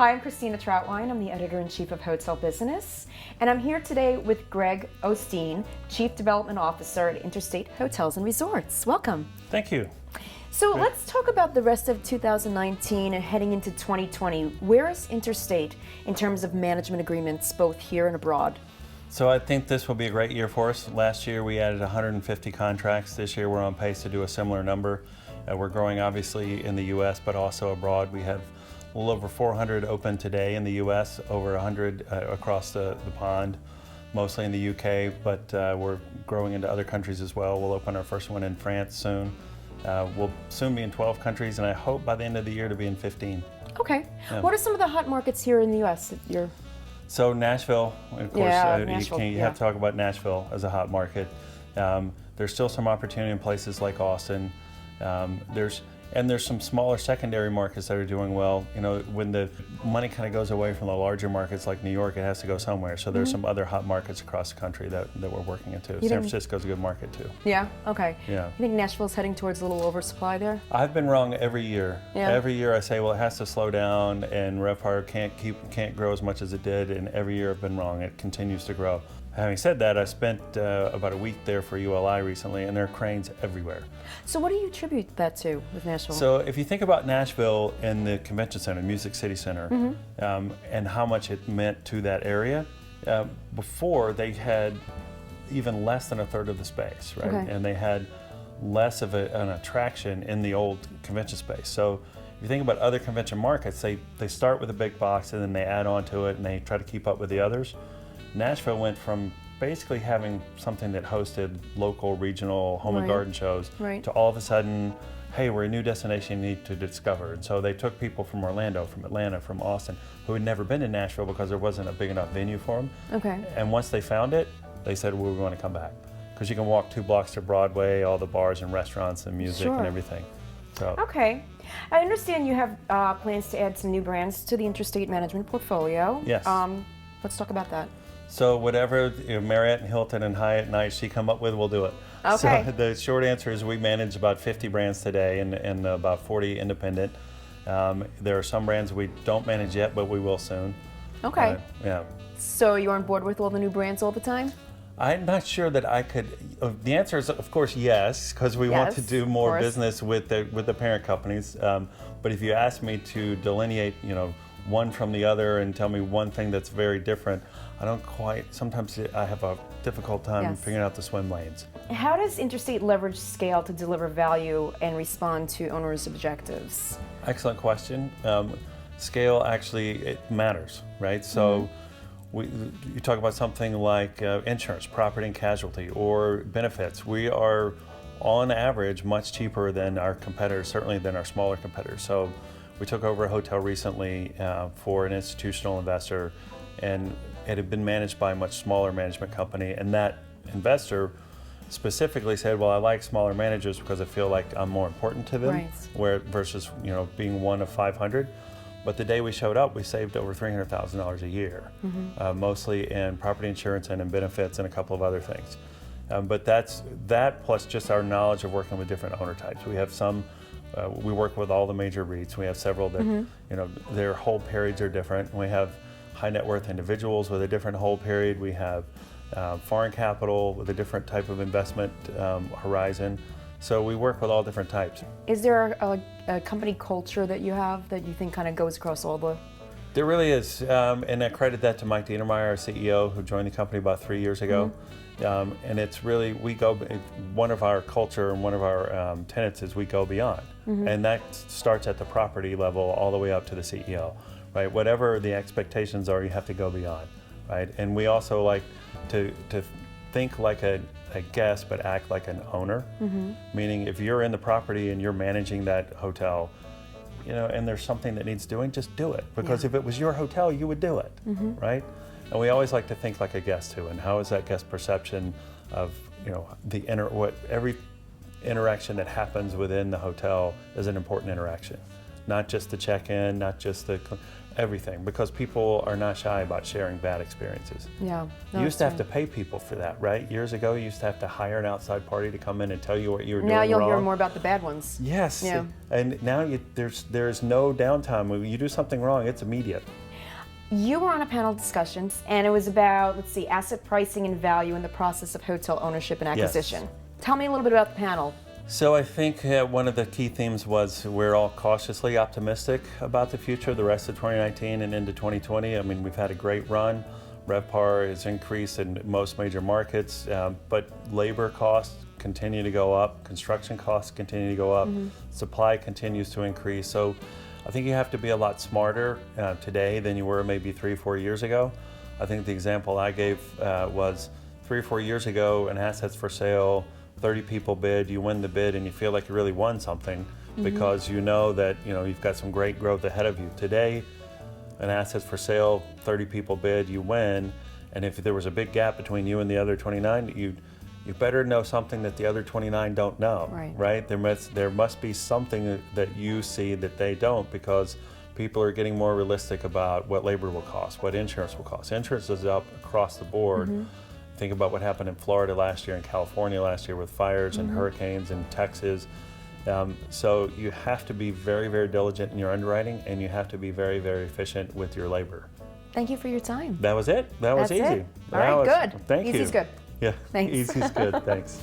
Hi, I'm Christina Trauthwein. I'm the editor-in-chief of Hotel Business, and I'm here today with Greg Osteen, Chief Development Officer at Interstate Hotels and Resorts. Welcome. Thank you. So let's talk about the rest of 2019 and heading into 2020. Where is Interstate in terms of management agreements, both here and abroad? So I think this will be a great year for us. Last year we added 150 contracts. This year we're on pace to do a similar number. We're growing obviously in the U.S., but also abroad. We have a little over 400 open today in the U.S., over 100 across the pond, mostly in the U.K., but we're growing into other countries as well. We'll open our first one in France soon. We'll soon be in 12 countries, and I hope by the end of the year to be in 15. Okay. Yeah. What are some of the hot markets here in the U.S. that you're... So Nashville, of course, Nashville, you have to talk about Nashville as a hot market. There's still some opportunity in places like Austin. There's some smaller secondary markets that are doing well. You know, when the money kind of goes away from the larger markets like New York, it has to go somewhere. So there's some other hot markets across the country that we're working into. San Francisco's a good market too. Yeah, okay. Yeah. You think Nashville's heading towards a little oversupply there? I've been wrong every year. Yeah. Every year I say, well, it has to slow down and RevPAR can't grow as much as it did, and every year I've been wrong. It continues to grow. Having said that, I spent about a week there for ULI recently, and there are cranes everywhere. So what do you attribute that to with Nashville? So if you think about Nashville and the convention center, Music City Center, and how much it meant to that area, before they had even less than a third of the space, right? Okay. And they had less of an attraction in the old convention space. So if you think about other convention markets, they start with a big box and then they add on to it and they try to keep up with the others. Nashville went from basically having something that hosted local, regional home and garden shows to all of a sudden, hey, we're a new destination you need to discover. And so they took people from Orlando, from Atlanta, from Austin, who had never been to Nashville because there wasn't a big enough venue for them. Okay. And once they found it, they said, well, we want to come back. Because you can walk 2 blocks to Broadway, all the bars and restaurants and music and everything. So. Okay. I understand you have plans to add some new brands to the Interstate Management portfolio. Yes. Let's talk about that. So whatever Marriott and Hilton and Hyatt and IHG come up with, we'll do it. Okay. So the short answer is we manage about 50 brands today and about 40 independent. There are some brands we don't manage yet, but we will soon. Okay. Yeah. So you're on board with all the new brands all the time? I'm not sure that I could. The answer is, of course, yes, because we want to do more business with the parent companies. But if you ask me to delineate, one from the other and tell me one thing that's very different, I don't quite. Sometimes I have a difficult time figuring out the swim lanes. How does Interstate leverage scale to deliver value and respond to owners' objectives? Excellent question. Scale actually it matters, right? So. You talk about something like insurance, property and casualty, or benefits. We are, on average, much cheaper than our competitors, certainly than our smaller competitors. So we took over a hotel recently for an institutional investor, and it had been managed by a much smaller management company, and that investor specifically said, well, I like smaller managers because I feel like I'm more important to them, versus being one of 500. But the day we showed up, we saved over $300,000 a year, mostly in property insurance and in benefits and a couple of other things. But that plus just our knowledge of working with different owner types. We have some, we work with all the major REITs. We have several that, their hold periods are different. We have high net worth individuals with a different hold period. We have foreign capital with a different type of investment horizon. So we work with all different types. Is there a company culture that you have that you think kind of goes across all the... There really is, and I credit that to Mike Dienermeyer, our CEO, who joined the company about 3 years ago. And it's really, one of our culture and one of our tenets is we go beyond. And that starts at the property level all the way up to the CEO, right? Whatever the expectations are, you have to go beyond, right? And we also like to think like a guest but act like an owner, meaning if you're in the property and you're managing that hotel, and there's something that needs doing, just do it. Because if it was your hotel, you would do it, right? And we always like to think like a guest too, and how is that guest perception of, every interaction that happens within the hotel is an important interaction. Not just the check-in, not just everything, because people are not shy about sharing bad experiences. Yeah. You used to have to pay people for that, right? Years ago, you used to have to hire an outside party to come in and tell you what you were doing Now you'll wrong. hear more about the bad ones. Yes. Yeah. And now there's no downtime. When you do something wrong, it's immediate. You were on a panel discussions, and it was about, let's see, asset pricing and value in the process of hotel ownership and acquisition. Yes. Tell me a little bit about the panel. So I think one of the key themes was we're all cautiously optimistic about the future, the rest of 2019 and into 2020. I mean, we've had a great run. RevPAR has increased in most major markets, but labor costs continue to go up, construction costs continue to go up, supply continues to increase. So I think you have to be a lot smarter today than you were maybe 3 or 4 years ago. I think the example I gave was 3 or 4 years ago, an asset's for sale, 30 people bid, you win the bid and you feel like you really won something because you know that you've got some great growth ahead of you. Today, an asset's for sale, 30 people bid, you win, and if there was a big gap between you and the other 29, you better know something that the other 29 don't know, right? There must be something that you see that they don't, because people are getting more realistic about what labor will cost, what insurance will cost. Insurance is up across the board. Think about what happened in Florida last year, in California last year with fires and hurricanes in Texas. So you have to be very, very diligent in your underwriting, and you have to be very, very efficient with your labor. Thank you for your time. That was it. That was easy. All right, good. Thank you. Easy's good. Yeah, Thanks. Easy's good. Thanks.